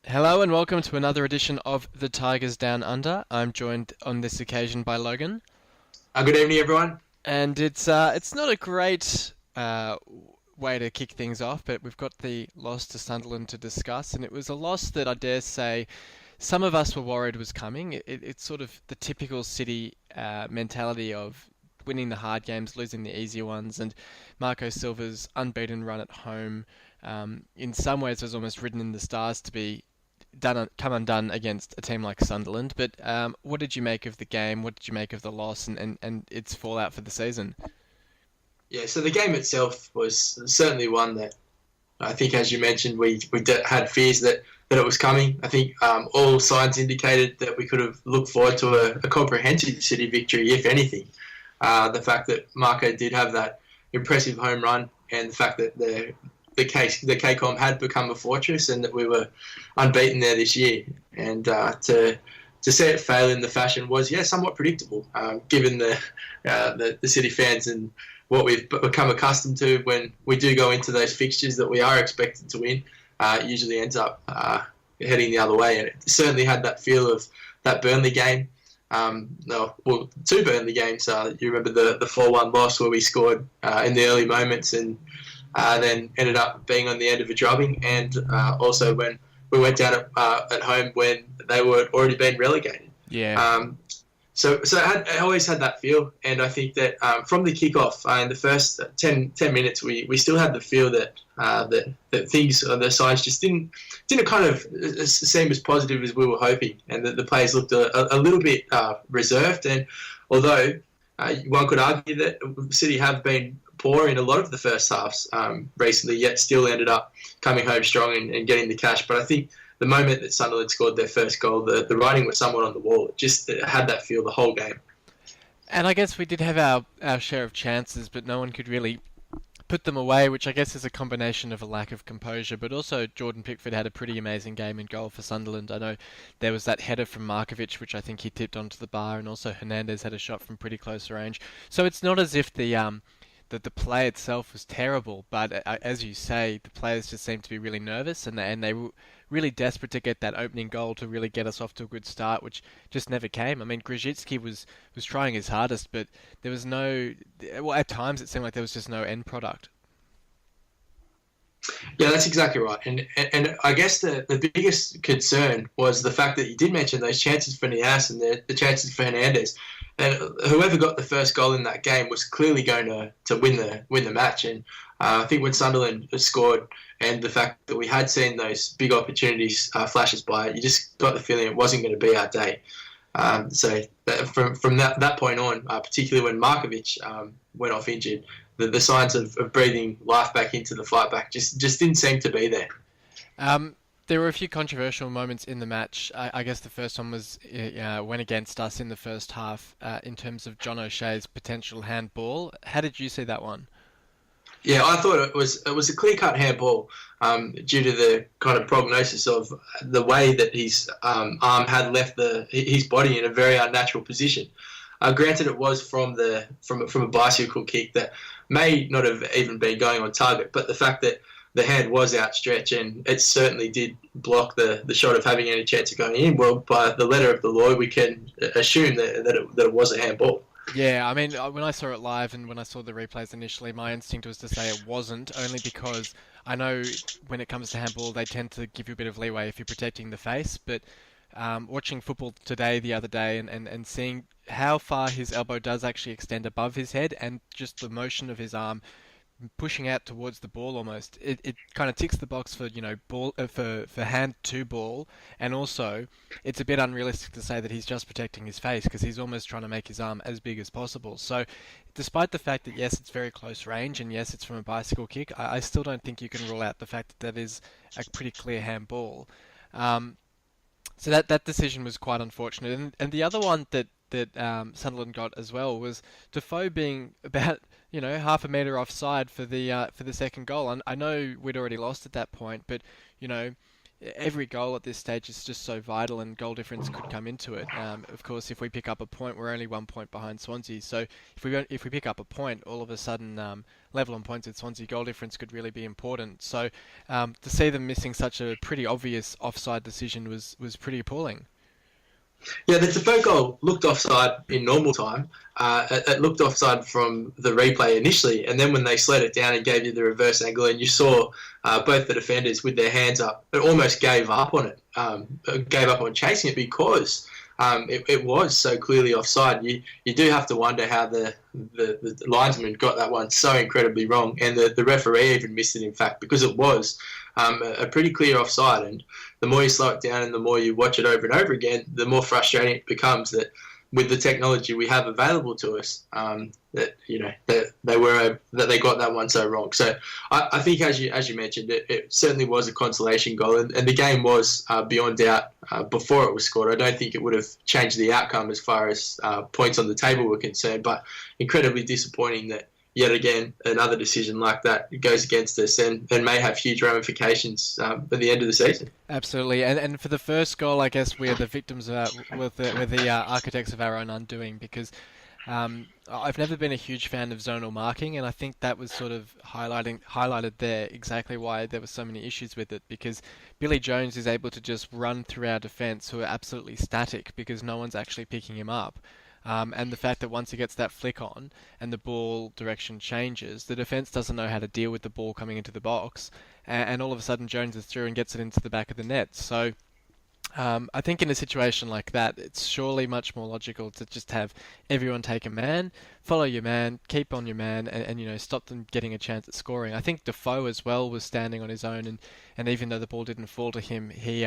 Hello and welcome to another edition of The Tigers Down Under. I'm joined on this occasion by Logan, Good evening, everyone. and it's not a great way to kick things off, but we've got the loss to Sunderland to discuss, and it was a loss that I dare say some of us were worried was coming. It's sort of the typical City mentality of winning the hard games, losing the easier ones, and Marco Silva's unbeaten run at home. In some ways, was almost written in the stars to be come undone against a team like Sunderland. But what did you make of the game? What did you make of the loss and its fallout for the season? Yeah, so the game itself was certainly one that I think, as you mentioned, we had fears that it was coming. I think all signs indicated that we could have looked forward to a comprehensive City victory, if anything. The fact that Marco did have that impressive home run, and the fact that the KCOM had become a fortress, and that we were unbeaten there this year, and to see it fail in the fashion was somewhat predictable, given the City fans and what we've become accustomed to when we do go into those fixtures that we are expected to win. It usually ends up heading the other way, and it certainly had that feel of that Burnley game. No, well, two Burnley games. You remember the 4-1 loss where we scored in the early moments and then ended up being on the end of a drubbing, and also when we went down at home when they were already been relegated. Yeah. So I always had that feel, and I think that from the kickoff in the first 10 minutes, we still had the feel that things on the sides just didn't kind of seem as positive as we were hoping, and that the players looked a little bit reserved. And although one could argue that City have been poor in a lot of the first halves recently, yet still ended up coming home strong and getting the cash. But I think the moment that Sunderland scored their first goal, the writing was somewhat on the wall. It had that feel the whole game. And I guess we did have our share of chances, but no one could really put them away, which I guess is a combination of a lack of composure, but also Jordan Pickford had a pretty amazing game in goal for Sunderland. I know there was that header from Markovic, which I think he tipped onto the bar, and also Hernandez had a shot from pretty close range. So it's not as if the play itself was terrible, but as you say, the players just seemed to be really nervous, and they were really desperate to get that opening goal to really get us off to a good start, which just never came. I mean, Grzycki was trying his hardest, but there was no. Well, at times it seemed like there was just no end product. Yeah, that's exactly right. And I guess the biggest concern was the fact that you did mention those chances for Nias and the chances for Hernandez. And whoever got the first goal in that game was clearly going to win the match. And I think when Sunderland scored, and the fact that we had seen those big opportunities flashes by, you just got the feeling it wasn't going to be our day. So from that point on, particularly when Markovic went off injured, the signs of breathing life back into the fight back just didn't seem to be there. There were a few controversial moments in the match. I guess the first one was went against us in the first half in terms of John O'Shea's potential handball. How did you see that one? Yeah, I thought it was a clear-cut handball due to the kind of prognosis of the way that his arm had left his body in a very unnatural position. Granted, it was from a bicycle kick that may not have even been going on target, but the fact that the hand was outstretched and it certainly did block the shot of having any chance of going in, well, by the letter of the law, we can assume that it was a handball. Yeah, I mean, when I saw it live and when I saw the replays initially, my instinct was to say it wasn't, only because I know when it comes to handball, they tend to give you a bit of leeway if you're protecting the face. But watching football today, the other day, and seeing how far his elbow does actually extend above his head and just the motion of his arm pushing out towards the ball almost. It kind of ticks the box for ball for hand to ball, and also it's a bit unrealistic to say that he's just protecting his face because he's almost trying to make his arm as big as possible. So, despite the fact that yes, it's very close range and yes, it's from a bicycle kick, I still don't think you can rule out the fact that that is a pretty clear handball. So that decision was quite unfortunate, and the other one that Sunderland got as well was Defoe being about half a metre offside for the second goal. And I know we'd already lost at that point, but you know every goal at this stage is just so vital, and goal difference could come into it. Of course, if we pick up a point, we're only 1 point behind Swansea. So if we pick up a point, all of a sudden level on points with Swansea, goal difference could really be important. So to see them missing such a pretty obvious offside decision was pretty appalling. Yeah, the Defoe goal looked offside in normal time. It looked offside from the replay initially, and then when they slowed it down and gave you the reverse angle, and you saw both the defenders with their hands up, it almost gave up on it, gave up on chasing it because it was so clearly offside. You do have to wonder how the linesman got that one so incredibly wrong, and the referee even missed it, in fact, because it was a pretty clear offside. And the more you slow it down and the more you watch it over and over again, the more frustrating it becomes that with the technology we have available to us, that they got that one so wrong. So I think, as you mentioned, it certainly was a consolation goal, and the game was beyond doubt before it was scored. I don't think it would have changed the outcome as far as points on the table were concerned, but incredibly disappointing that yet again another decision like that goes against us and may have huge ramifications at the end of the season. Absolutely, and for the first goal, I guess we're the victims of we're the architects of our own undoing, because I've never been a huge fan of zonal marking, and I think that was sort of highlighted there exactly why there were so many issues with it, because Billy Jones is able to just run through our defence who are absolutely static because no one's actually picking him up. And the fact that once he gets that flick on and the ball direction changes, the defence doesn't know how to deal with the ball coming into the box, and all of a sudden Jones is through and gets it into the back of the net. So I think in a situation like that, it's surely much more logical to just have everyone take a man, follow your man, keep on your man, and stop them getting a chance at scoring. I think Defoe as well was standing on his own, and even though the ball didn't fall to him, he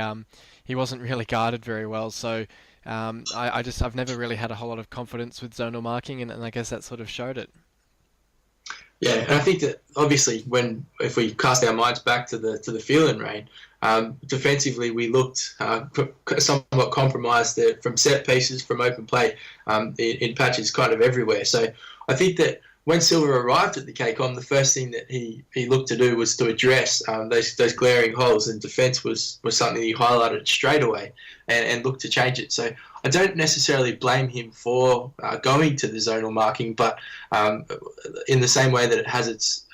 wasn't really guarded very well. So I've never really had a whole lot of confidence with zonal marking, and I guess that sort of showed it. Yeah, and I think that obviously if we cast our minds back to the Phelan reign, defensively we looked somewhat compromised there from set pieces, from open play, in patches kind of everywhere. So I think that when Silva arrived at the KCOM, the first thing that he looked to do was to address those glaring holes, and defence was something he highlighted straight away and looked to change it. So I don't necessarily blame him for going to the zonal marking, but in the same way that it has its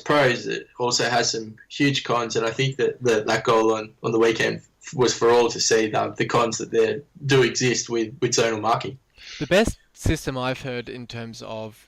pros, it also has some huge cons, and I think that goal on the weekend was for all to see the cons that there do exist with zonal marking. The best system I've heard in terms of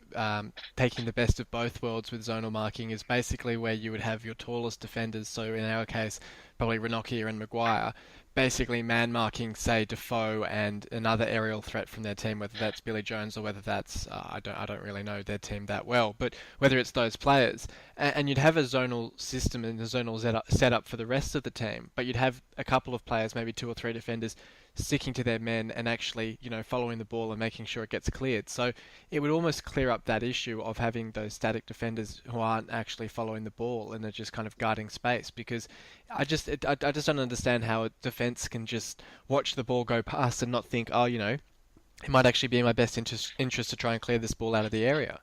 taking the best of both worlds with zonal marking is basically where you would have your tallest defenders, so in our case probably Ranocchia and Maguire, basically man marking, say, Defoe and another aerial threat from their team, whether that's Billy Jones or whether that's I don't really know their team that well, but whether it's those players, and you'd have a zonal system and a zonal setup for the rest of the team, but you'd have a couple of players, maybe 2 or 3 defenders, sticking to their men and actually, following the ball and making sure it gets cleared. So it would almost clear up that issue of having those static defenders who aren't actually following the ball and they're just kind of guarding space, because I just don't understand how a defence can just watch the ball go past and not think, it might actually be in my best interest to try and clear this ball out of the area.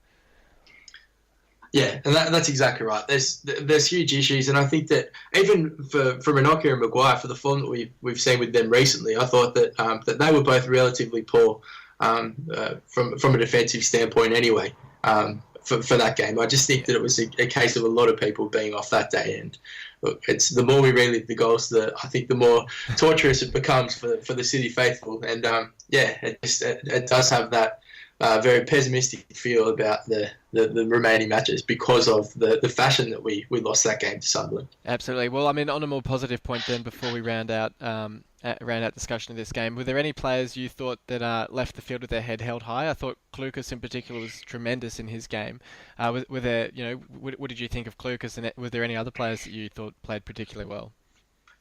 Yeah, and that's exactly right. There's huge issues, and I think that even for Ranocchia and Maguire, for the form that we've seen with them recently, I thought that they were both relatively poor from a defensive standpoint anyway. For that game, I just think that it was a case of a lot of people being off that day, and look, it's the more we relive the goals, I think the more torturous it becomes for the City faithful, and it does have that very pessimistic feel about the remaining matches because of the fashion that we lost that game to Sunderland. Absolutely. Well, I mean, on a more positive point then, before we round out discussion of this game, were there any players you thought that left the field with their head held high? I thought Clucas in particular was tremendous in his game. Were there, what did you think of Clucas, and were there any other players that you thought played particularly well?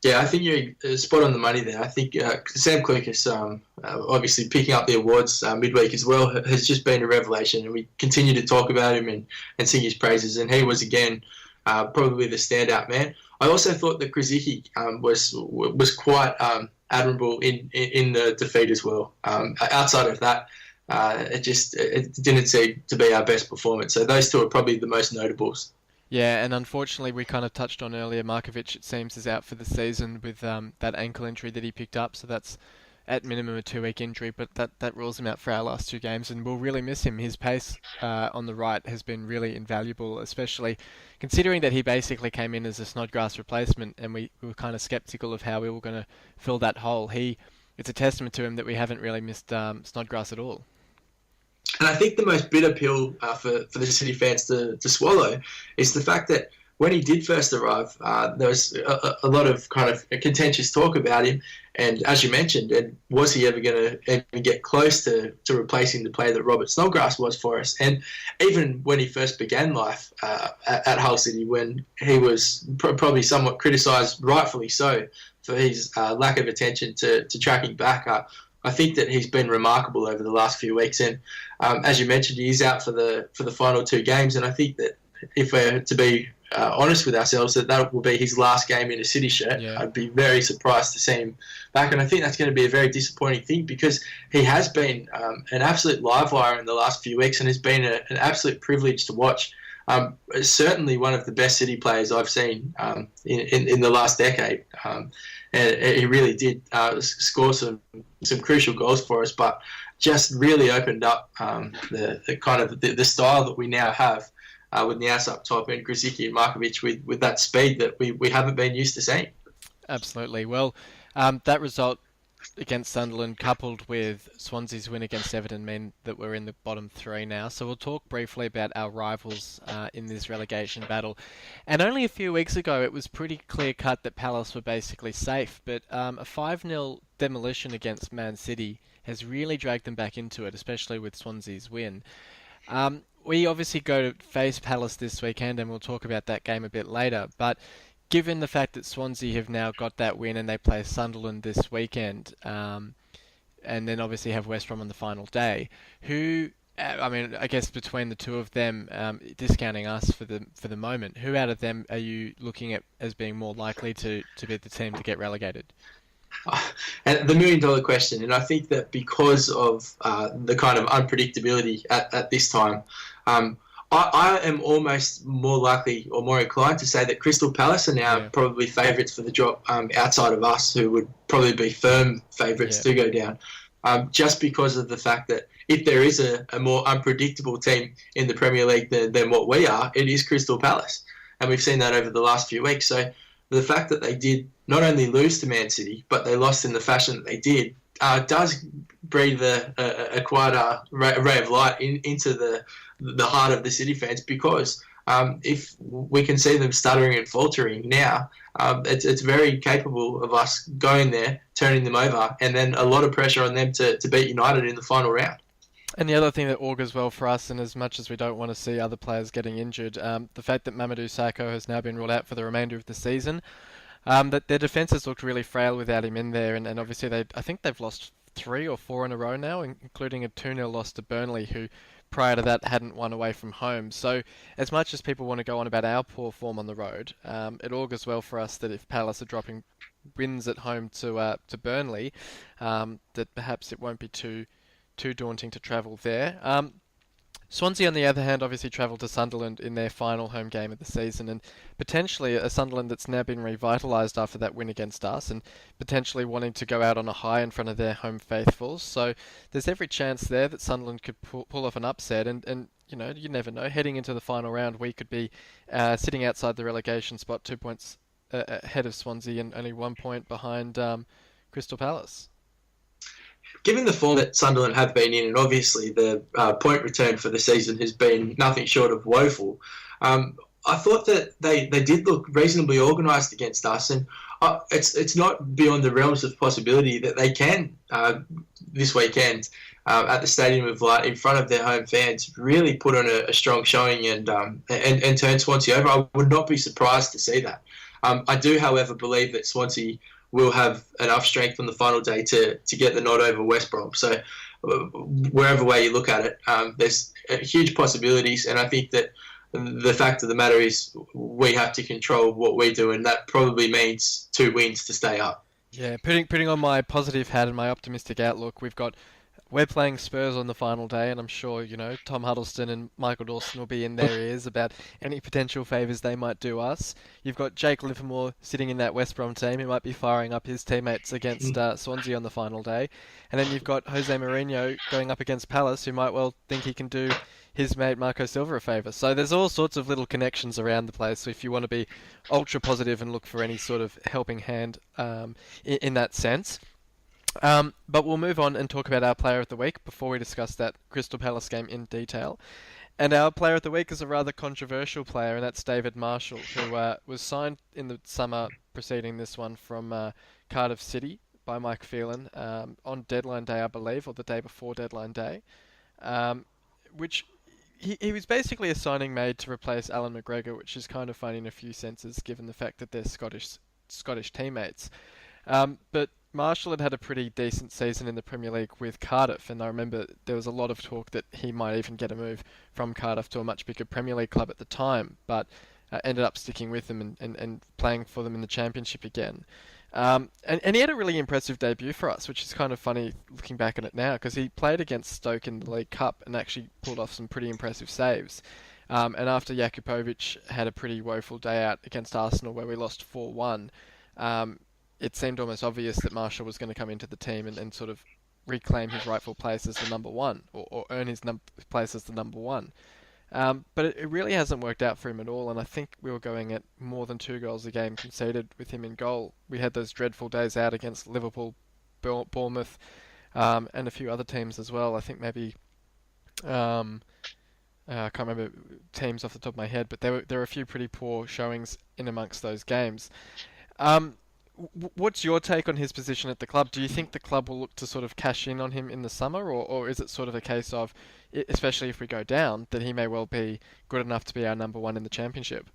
Yeah, I think you're spot on the money there. I think Sam Clucas, obviously picking up the awards midweek as well, has just been a revelation, and we continue to talk about him and sing his praises. And he was again probably the standout man. I also thought that Krzyzewski was quite admirable in the defeat as well. Outside of that, it didn't seem to be our best performance. So those two are probably the most notables. Yeah, and unfortunately, we kind of touched on earlier, Markovic, it seems, is out for the season with that ankle injury that he picked up. So that's at minimum a 2 week injury, but that rules him out for our last two games, and we'll really miss him. His pace on the right has been really invaluable, especially considering that he basically came in as a Snodgrass replacement, and we were kind of skeptical of how we were going to fill that hole. It's a testament to him that we haven't really missed Snodgrass at all. And I think the most bitter pill for the City fans to swallow is the fact that when he did first arrive, there was a lot of kind of contentious talk about him. And as you mentioned, and was he ever going to even get close to replacing the player that Robert Snodgrass was for us? And even when he first began life at Hull City, when he was probably somewhat criticised, rightfully so, for his lack of attention to tracking back, I think that he's been remarkable over the last few weeks. And as you mentioned, he's out for the final two games. And I think that if we're to be honest with ourselves, that will be his last game in a City shirt. Yeah. I'd be very surprised to see him back. And I think that's going to be a very disappointing thing, because he has been an absolute live wire in the last few weeks, and has been an absolute privilege to watch. Certainly one of the best City players I've seen in the last decade. And he really did score some crucial goals for us, but just really opened up the kind of the style that we now have with Nias up top and Grzycki and Markovic with that speed that we haven't been used to seeing. Absolutely. Well, that result against Sunderland, coupled with Swansea's win against Everton, mean that we're in the bottom three now. So we'll talk briefly about our rivals in this relegation battle. And only a few weeks ago, it was pretty clear cut that Palace were basically safe. But a 5-0 demolition against Man City has really dragged them back into it, especially with Swansea's win. We obviously go to face Palace this weekend, and we'll talk about that game a bit later. But given the fact that Swansea have now got that win and they play Sunderland this weekend, and then obviously have West Brom on the final day, I guess between the two of them, discounting us for the moment, who out of them are you looking at as being more likely to be the team to get relegated? And the $1,000,000 question, and I think that because of the kind of unpredictability at this time, I am almost more likely or more inclined to say that Crystal Palace are now probably favourites for the drop outside of us, who would probably be firm favourites to go down, just because of the fact that if there is a more unpredictable team in the Premier League than what we are, it is Crystal Palace. And we've seen that over the last few weeks. So the fact that they did not only lose to Man City, but they lost in the fashion that they did, does breathe a quite ray of light into the heart of the City fans, because if we can see them stuttering and faltering now, it's very capable of us going there, turning them over, and then a lot of pressure on them to beat United in the final round. And the other thing that augurs well for us, and as much as we don't want to see other players getting injured, the fact that Mamadou Sakho has now been ruled out for the remainder of the season, that their defence has looked really frail without him in there, and obviously I think they've lost 3 or 4 in a row now, including a 2-0 loss to Burnley, who prior to that hadn't won away from home. So as much as people want to go on about our poor form on the road, it augurs well for us that if Palace are dropping wins at home to Burnley, that perhaps it won't be too daunting to travel there. Swansea, on the other hand, obviously travelled to Sunderland in their final home game of the season, and potentially a Sunderland that's now been revitalised after that win against us, and potentially wanting to go out on a high in front of their home faithfuls. So there's every chance there that Sunderland could pull off an upset, and you never know. Heading into the final round, we could be sitting outside the relegation spot, 2 points ahead of Swansea and only 1 point behind Crystal Palace. Given the form that Sunderland have been in, and obviously the point return for the season has been nothing short of woeful, I thought that they did look reasonably organised against us, and it's not beyond the realms of possibility that they can this weekend at the Stadium of Light in front of their home fans really put on a strong showing and turn Swansea over. I would not be surprised to see that. I do, however, believe that Swansea will have enough strength on the final day to get the nod over West Brom. So wherever way you look at it, there's huge possibilities, and I think that the fact of the matter is we have to control what we do, and that probably means 2 wins to stay up. Yeah, putting on my positive hat and my optimistic outlook, we've got We're playing Spurs on the final day, and I'm sure, Tom Huddleston and Michael Dawson will be in their ears about any potential favours they might do us. You've got Jake Livermore sitting in that West Brom team who might be firing up his teammates against Swansea on the final day. And then you've got Jose Mourinho going up against Palace, who might well think he can do his mate Marco Silva a favour. So there's all sorts of little connections around the place. So if you want to be ultra positive and look for any sort of helping hand in that sense. But we'll move on and talk about our player of the week before we discuss that Crystal Palace game in detail. And our player of the week is a rather controversial player, and that's David Marshall, who was signed in the summer preceding this one from Cardiff City by Mike Phelan on deadline day, I believe, or the day before deadline day, which he was basically a signing made to replace Alan McGregor, which is kind of funny in a few senses given the fact that they're Scottish teammates. But Marshall had a pretty decent season in the Premier League with Cardiff, and I remember there was a lot of talk that he might even get a move from Cardiff to a much bigger Premier League club at the time, but ended up sticking with them and playing for them in the Championship again. And he had a really impressive debut for us, which is kind of funny looking back on it now, because he played against Stoke in the League Cup and actually pulled off some pretty impressive saves. And after Jakupovic had a pretty woeful day out against Arsenal where we lost 4-1, it seemed almost obvious that Marshall was going to come into the team and sort of reclaim his rightful place as the number one, or earn his place as the number one. But it really hasn't worked out for him at all, and I think we were going at more than 2 goals a game conceded with him in goal. We had those dreadful days out against Liverpool, Bournemouth, and a few other teams as well. I think maybe I can't remember teams off the top of my head, but there were a few pretty poor showings in amongst those games. What's your take on his position at the club? Do you think the club will look to sort of cash in on him in the summer, or is it sort of a case of, especially if we go down, that he may well be good enough to be our number one in the Championship?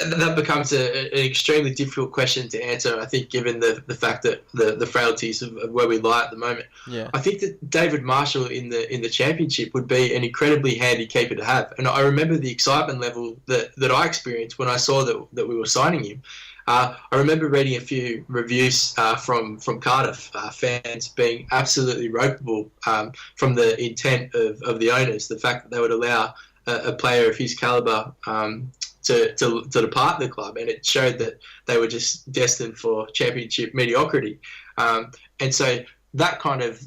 That becomes an extremely difficult question to answer, I think, given the fact that the frailties of where we lie at the moment. Yeah. I think that David Marshall in the Championship would be an incredibly handy keeper to have. And I remember the excitement level that I experienced when I saw that we were signing him. I remember reading a few reviews from Cardiff fans being absolutely ropeable from the intent of the owners, the fact that they would allow a player of his calibre to depart the club, and it showed that they were just destined for Championship mediocrity. And so that kind of,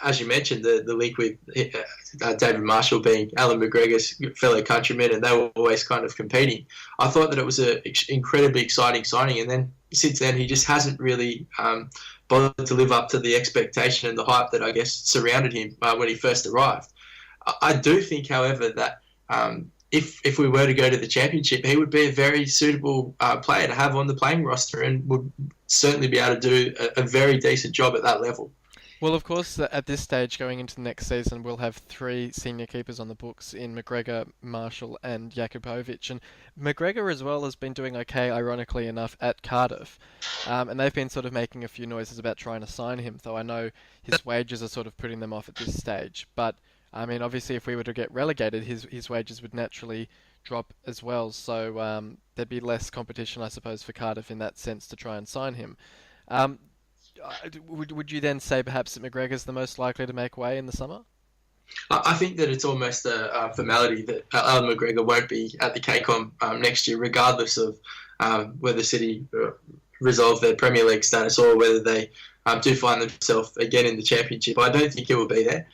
as you mentioned, the link with David Marshall being Alan McGregor's fellow countryman, and they were always kind of competing. I thought that it was an incredibly exciting signing, and then since then he just hasn't really bothered to live up to the expectation and the hype that I guess surrounded him when he first arrived. I do think, however, that if we were to go to the Championship, he would be a very suitable player to have on the playing roster and would certainly be able to do a very decent job at that level. Well, of course, at this stage, going into the next season, we'll have 3 senior keepers on the books in McGregor, Marshall and Jakupovic. And McGregor as well has been doing okay, ironically enough, at Cardiff. And they've been sort of making a few noises about trying to sign him, though I know his wages are sort of putting them off at this stage. But, I mean, obviously, if we were to get relegated, his wages would naturally drop as well. So there'd be less competition, I suppose, for Cardiff in that sense to try and sign him. Would you then say perhaps that McGregor's the most likely to make way in the summer? I think that it's almost a formality that Alan McGregor won't be at the KCOM next year, regardless of whether City resolve their Premier League status or whether they do find themselves again in the Championship. I don't think he will be there,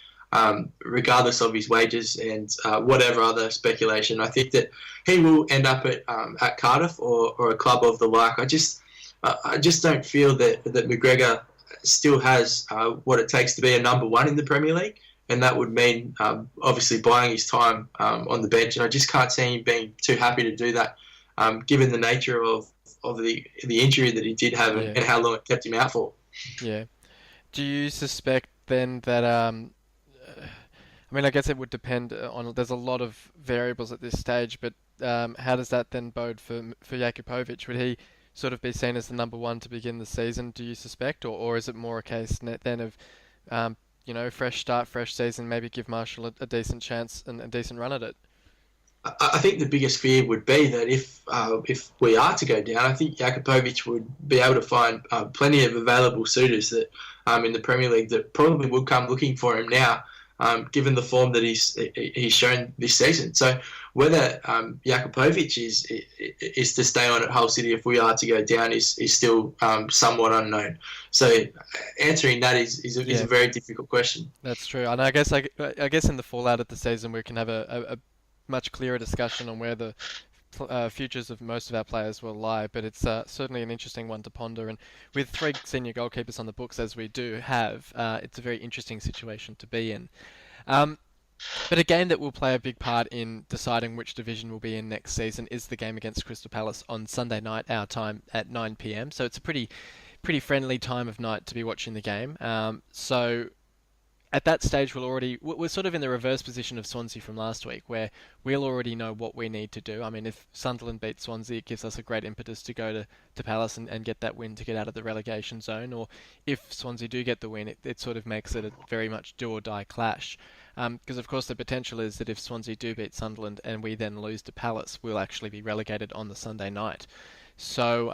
regardless of his wages and whatever other speculation. I think that he will end up at Cardiff or a club of the like. I just don't feel that McGregor still has what it takes to be a number one in the Premier League, and that would mean obviously buying his time on the bench. And I just can't see him being too happy to do that, given the nature of the injury that he did have and how long it kept him out for. Yeah. Do you suspect then that? I mean, I guess it would depend on. There's a lot of variables at this stage, but how does that then bode for Jakupovic? Would he sort of be seen as the number one to begin the season, do you suspect? Or is it more a case then of, fresh start, fresh season, maybe give Marshall a decent chance and a decent run at it? I think the biggest fear would be that if we are to go down, I think Jakupovic would be able to find plenty of available suitors that in the Premier League that probably would come looking for him now, given the form that he's shown this season. So whether Jakupovic is to stay on at Hull City if we are to go down is still somewhat unknown. So answering that is a very difficult question. That's true. And I guess in the fallout of the season we can have a much clearer discussion on where the futures of most of our players will lie, but it's certainly an interesting one to ponder. And with 3 senior goalkeepers on the books, as we do have, it's a very interesting situation to be in. But a game that will play a big part in deciding which division we'll be in next season is the game against Crystal Palace on Sunday night, our time, at 9 p.m. So it's a pretty friendly time of night to be watching the game. So at that stage, we're sort of in the reverse position of Swansea from last week, where we'll already know what we need to do. I mean, if Sunderland beats Swansea, it gives us a great impetus to go to Palace and get that win to get out of the relegation zone. Or if Swansea do get the win, it sort of makes it a very much do or die clash. Because of course the potential is that if Swansea do beat Sunderland and we then lose to Palace, we'll actually be relegated on the Sunday night. So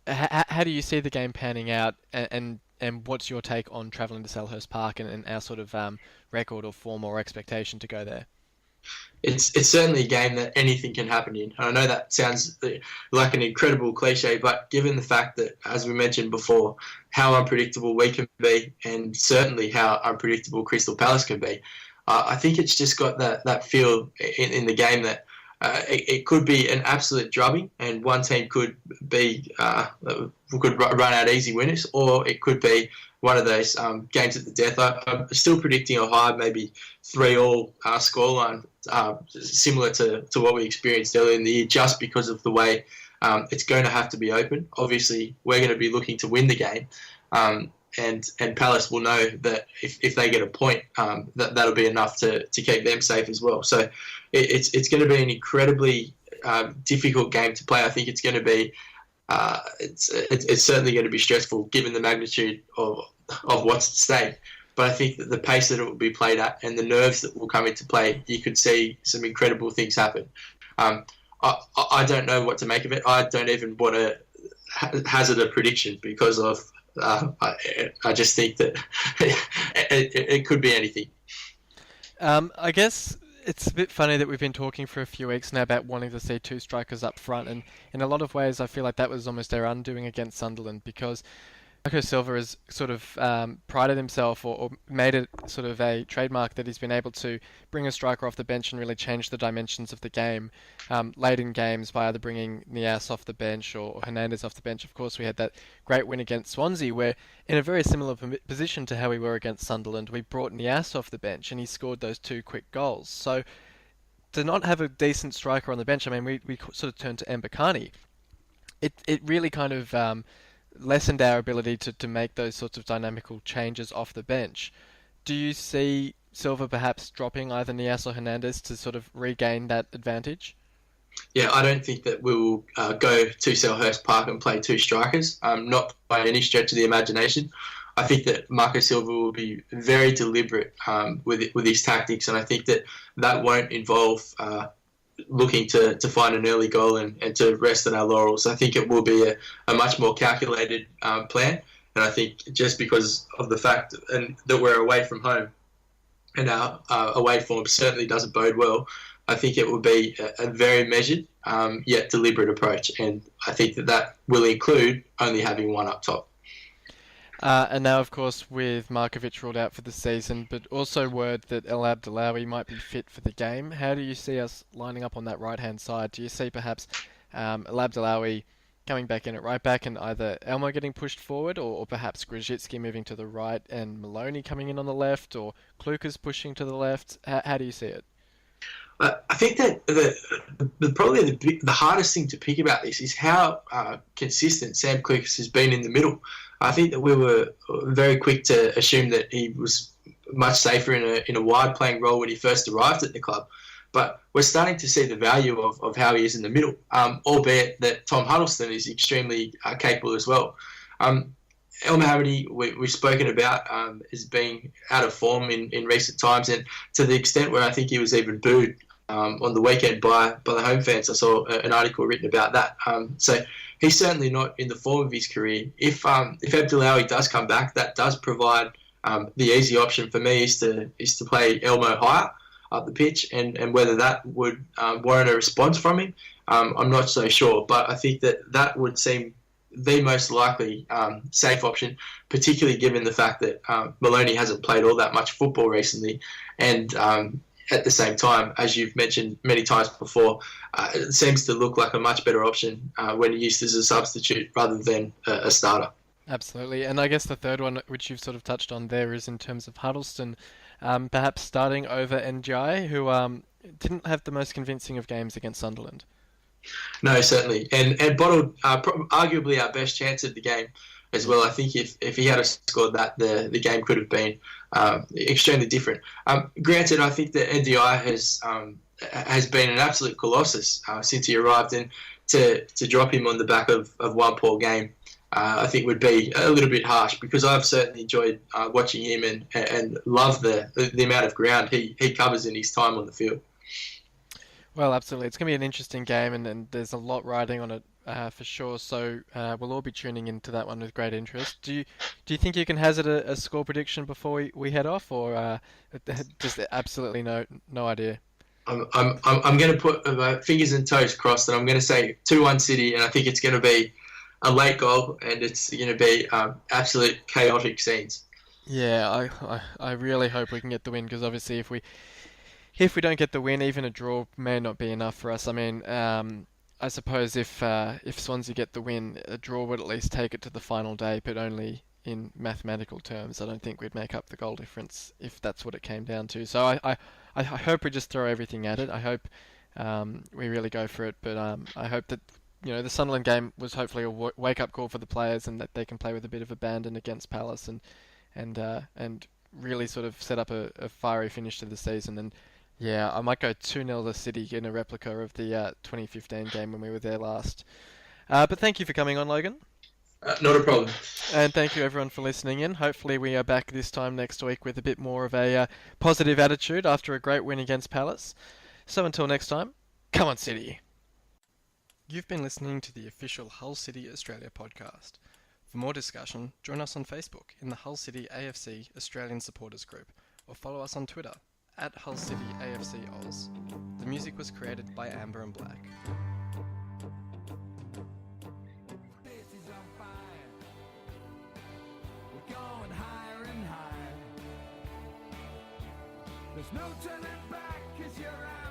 how do you see the game panning out, and what's your take on travelling to Selhurst Park and our sort of record or form or expectation to go there? It's certainly a game that anything can happen in. And I know that sounds like an incredible cliche, but given the fact that, as we mentioned before, how unpredictable we can be, and certainly how unpredictable Crystal Palace can be, I think it's just got that feel in the game that it could be an absolute drubbing, and one team could run out easy winners, or it could be one of those games at the death. I'm still predicting a high, maybe 3-3 scoreline, similar to what we experienced earlier in the year, just because of the way it's going to have to be open. Obviously, we're going to be looking to win the game, and Palace will know that if they get a point, that'll be enough to keep them safe as well. So it's going to be an incredibly difficult game to play. I think it's going to be it's certainly going to be stressful given the magnitude of what's at stake. But I think that the pace that it will be played at and the nerves that will come into play, you could see some incredible things happen. I don't know what to make of it. I don't even want to hazard a prediction because of I just think that it could be anything. I guess it's a bit funny that we've been talking for a few weeks now about wanting to see 2 strikers up front, and in a lot of ways I feel like that was almost our undoing against Sunderland, because Marco Silva has sort of prided himself or made it sort of a trademark that he's been able to bring a striker off the bench and really change the dimensions of the game late in games by either bringing Nias off the bench or Hernandez off the bench. Of course, we had that great win against Swansea where, in a very similar position to how we were against Sunderland, we brought Nias off the bench and he scored those 2 quick goals. So to not have a decent striker on the bench, I mean, we sort of turned to Mbakani. It really kind of lessened our ability to make those sorts of dynamical changes off the bench. Do you see Silva perhaps dropping either Nias or Hernandez to sort of regain that advantage? Yeah, I don't think that we will go to Selhurst Park and play 2 strikers, not by any stretch of the imagination. I think that Marco Silva will be very deliberate with his tactics, and I think that won't involve looking to find an early goal and to rest on our laurels. I think it will be a much more calculated plan, and I think just because of the fact that we're away from home and our away form certainly doesn't bode well, I think it will be a very measured yet deliberate approach, and I think that will include only having one up top. And now, of course, with Markovic ruled out for the season, but also word that El Abdellaoui might be fit for the game. How do you see us lining up on that right-hand side? Do you see perhaps El Abdellaoui coming back in at right back and either Elmo getting pushed forward or perhaps Grzycki moving to the right and Maloney coming in on the left, or Klukas pushing to the left? How do you see it? I think that probably the hardest thing to pick about this is how consistent Sam Klukas has been in the middle. I think that we were very quick to assume that he was much safer in a wide playing role when he first arrived at the club. But we're starting to see the value of how he is in the middle, albeit that Tom Huddleston is extremely capable as well. El Mohammadi, we've spoken about as being out of form in recent times, and to the extent where I think he was even booed on the weekend by the home fans. I saw an article written about that. So he's certainly not in the form of his career. If Abdullawi does come back, that does provide the easy option for me is to play Elmo higher up the pitch, and whether that would warrant a response from him, I'm not so sure. But I think that would seem the most likely safe option, particularly given the fact that Maloney hasn't played all that much football recently, and at the same time, as you've mentioned many times before, it seems to look like a much better option when used as a substitute rather than a starter. Absolutely. And I guess the third one, which you've sort of touched on there, is in terms of Huddleston, perhaps starting over NGI, who didn't have the most convincing of games against Sunderland. No, certainly. And bottled arguably our best chance of the game as well. I think if he had scored that, the game could have been extremely different. Granted, I think that NDI has been an absolute colossus since he arrived, and to drop him on the back of one poor game, I think would be a little bit harsh, because I've certainly enjoyed watching him and love the amount of ground he covers in his time on the field. Well, absolutely. It's going to be an interesting game, and there's a lot riding on it for sure. So we'll all be tuning into that one with great interest. Do you think you can hazard a score prediction before we head off, or just absolutely no idea? I'm going to put my fingers and toes crossed, and I'm going to say 2-1 City, and I think it's going to be a late goal, and it's going to be absolute chaotic scenes. Yeah, I really hope we can get the win, because obviously if we don't get the win, even a draw may not be enough for us. I mean, I suppose if Swansea get the win, a draw would at least take it to the final day, but only in mathematical terms. I don't think we'd make up the goal difference if that's what it came down to. So I hope we just throw everything at it. I hope we really go for it, but I hope that the Sunderland game was hopefully a wake-up call for the players, and that they can play with a bit of abandon against Palace and really sort of set up a fiery finish to the season. And yeah, I might go 2-0 to City in a replica of the 2015 game when we were there last. But thank you for coming on, Logan. Not a problem. And thank you everyone for listening in. Hopefully we are back this time next week with a bit more of a positive attitude after a great win against Palace. So until next time, come on City! You've been listening to the official Hull City Australia podcast. For more discussion, join us on Facebook in the Hull City AFC Australian Supporters Group, or follow us on Twitter at Hull City AFC Oz. The music was created by Amber and Black. There's no turning back 'cause you're out.